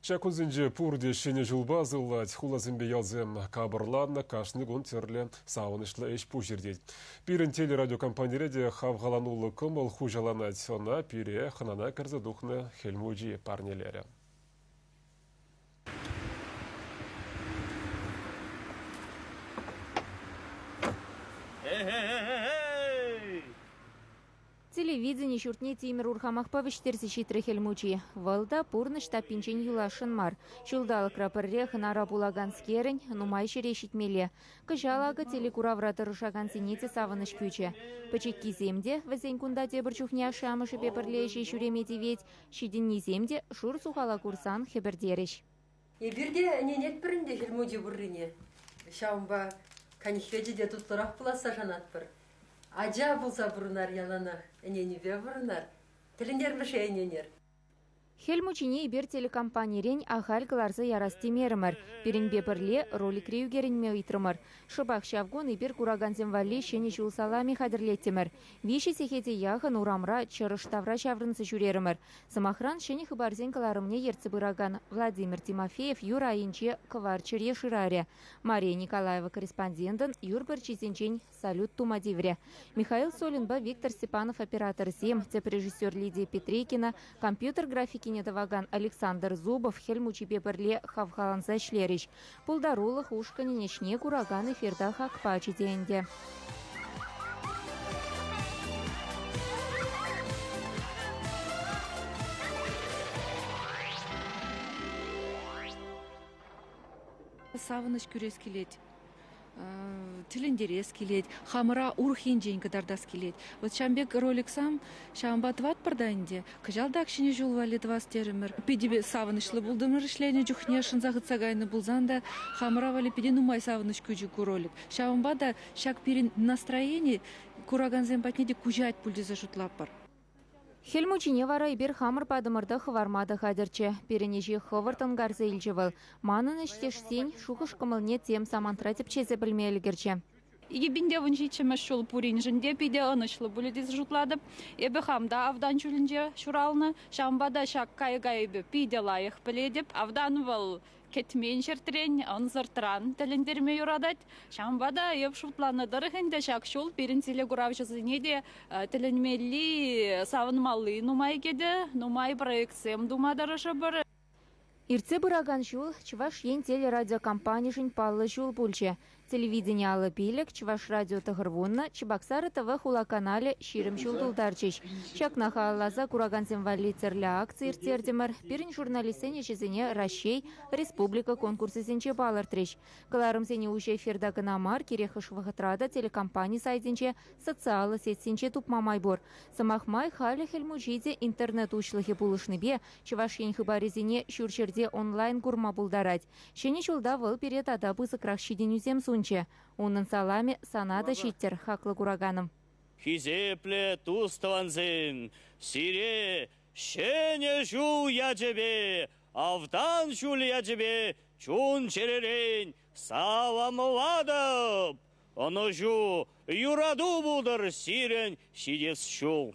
Шакунзинже пурде шене жылбазыллать хулазымбе ялзем кабырланна кашны гон терле саунышлы эш пужердет. Пирен телерадиокомпанияде хавгаланулы кымыл хужаланать сона пире ханана кірзадухны хельмуджи парнелері. Телевидение шуртне тимер урхамах павиштерси шитры хельмучи. Валда пурны штапинчен юлашын мар. Шулдалы крапырре хынара булаган скерень, нумай шерешит меле. Кыжалага телекуравраты рушаган синете савыныш кюче. Пачекки земде, вазень кунда тебір чухня шамышы пепірлеші шуремети ведь, шидинни земде шур сухала курсан хебердереш. Ебірде ненет бірінде хельмучи бұррине. Шаумба канихведе тут лырақ пуласа жанат бір. Аджа болса бұрынар ялана, әненебе бұрынар. Тіліндерміш әненер. Хельмучине ибер телекомпанирен ахаль кыларсы ярасти мерімір. Перенбе бірле ролик реюгерінме ұйтрымыр. Шыбақ шавгон ибер кураганзен валли шені жулсалами хадырлеттемір. Виші сехете яғын урамра чырыштавра шаврынсы жүрерімір. Самахран шені хыбарзен кыларымне ерцы бұраган Владимир Тимофеев юр айынче кыварчыре шыраре. Мария Николаева корреспондентын юр бір чизенчен салют тумадивре. Михаил Солинба, Виктор Степанов, оператор 7, режиссер Лидия Петрикина, компьютер графики недоваган Александр Зубов, Хельмучи пеперле хавхаланса шлерич. Пулдарулых ушкани нечне кураган эфирда хакпачи денде. Савыныш күрес келет. Тилендерес келет, хамыра урхинжен кадардас келет. Вот шамбек ролик сам шамба тват пардаинде, кыжалдак шине жол валет вас теремер. Пидебе савынышлы булдымыр ишлене жухне шынзагыт сагайны булзанда, хамыра вали пиде нумай савыныш күжі ролик. Шамба да шак пирин настроение кураганзен патнеде кужать пульде зашутлап бар. Хельмучине вара ибер хамыр падымырды хывармады хадырчы. Перенежи хывыртын гарзы илжевыл. Манын іштешсен шухыш кымылне тем самантратып чезе білмелігірчі. Ебінде вынжичеме шул пурин жінде пиде анышлы буледіз жутладып. Эбі хамда авдан чүлінже шуралны. Шамбада шак кайгайбі пиде лайық біледіп. Авдан выл кетмен шертрен, анзыртран тіліндерме юрадат. Шамбада еб шутланы дырығында шак шул перінселе күравшызыне де тілінмелі савынмалы нумай кеді. Нумай проекциям думадарышы бір. Ирце бұраган жул, Чуваш ен телерадиокомпания жын палы жул бұлчы. Телевидение алы пилік, Чуваш радио тығырвунна, Чебоксары ТВ хула канале ширым жул дулдарчыш. Шакнаха аллаза кураганзен валли церлі акции иртердемір, пирін журналистене жезіне Рашей Республика конкурсы зенче балыртрыш. Кыларымзене уже эфирда гынамар, керехыш вғытрада телекомпания сайденче социалы сетсенче тупмамай бор. Самахмай халі хельмужиде интернет ушлығы булышны бе, Чуваш ен хыбарезіне шүршерде онлайн курма булдарать. Шені жолда выл перед адабы зыкрах шиденюзем сунче. Унын салами санада шиттер хаклы кураганым. Хизепле туставанзин, сире, шене жул я тебе, авдан жул я тебе, чун черерень, савамладып. Оно жу, юраду булдыр сирен, шидес шул.